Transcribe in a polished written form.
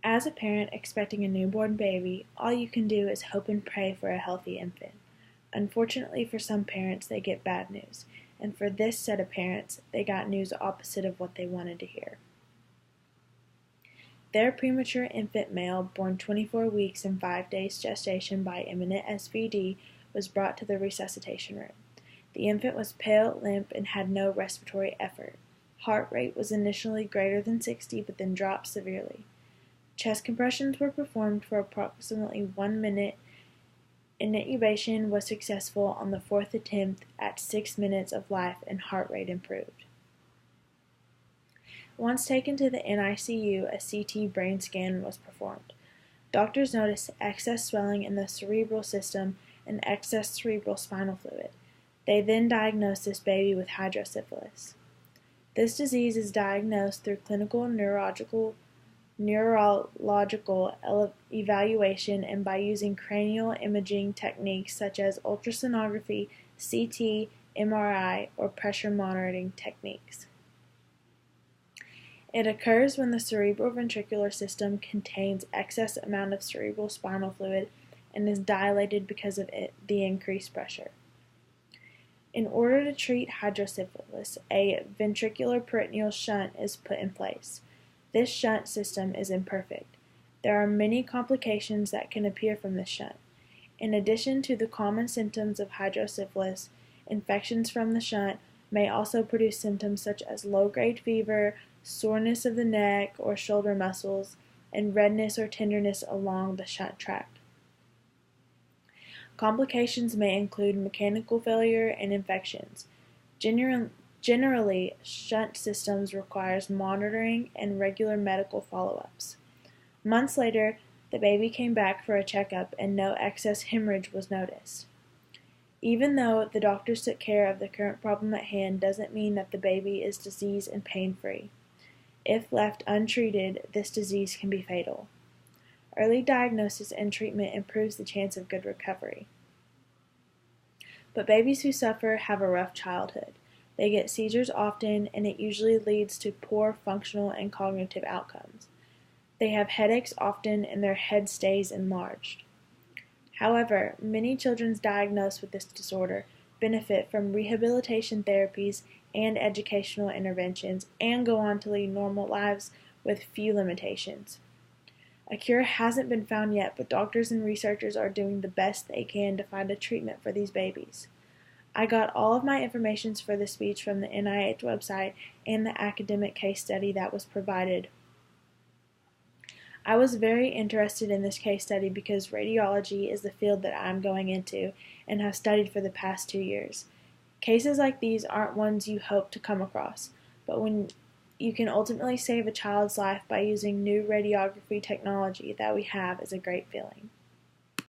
As a parent expecting a newborn baby, all you can do is hope and pray for a healthy infant. Unfortunately for some parents, they get bad news, and for this set of parents, they got news opposite of what they wanted to hear. Their premature infant male, born 24 weeks and 5 days gestation by imminent SVD, was brought to the resuscitation room. The infant was pale, limp, and had no respiratory effort. Heart rate was initially greater than 60, but then dropped severely. Chest compressions were performed for approximately 1 minute. Intubation was successful on the 4th attempt at 6 minutes of life, and heart rate improved. Once taken to the NICU, a CT brain scan was performed. Doctors noticed excess swelling in the cerebral system and excess cerebral spinal fluid. They then diagnosed this baby with hydrocephalus. This disease is diagnosed through clinical neurological evaluation and by using cranial imaging techniques such as ultrasonography, CT, MRI, or pressure monitoring techniques. It occurs when the cerebroventricular system contains excess amount of cerebral spinal fluid and is dilated because of the increased pressure. In order to treat hydrocephalus, a ventricular peritoneal shunt is put in place. This shunt system is imperfect. There are many complications that can appear from this shunt. In addition to the common symptoms of hydrocephalus, infections from the shunt may also produce symptoms such as low-grade fever, soreness of the neck or shoulder muscles, and redness or tenderness along the shunt tract. Complications may include mechanical failure and infections. Generally, shunt systems requires monitoring and regular medical follow-ups. Months later, the baby came back for a checkup and no excess hemorrhage was noticed. Even though the doctors took care of the current problem at hand doesn't mean that the baby is disease and pain-free. If left untreated, this disease can be fatal. Early diagnosis and treatment improves the chance of good recovery. But babies who suffer have a rough childhood. They get seizures often, and it usually leads to poor functional and cognitive outcomes. They have headaches often, and their head stays enlarged. However, many children diagnosed with this disorder benefit from rehabilitation therapies and educational interventions and go on to lead normal lives with few limitations. A cure hasn't been found yet, but doctors and researchers are doing the best they can to find a treatment for these babies. I got all of my information for this speech from the NIH website and the academic case study that was provided. I was very interested in this case study because radiology is the field that I'm going into and have studied for the past 2 years. Cases like these aren't ones you hope to come across, but when you can ultimately save a child's life by using new radiography technology that we have is a great feeling.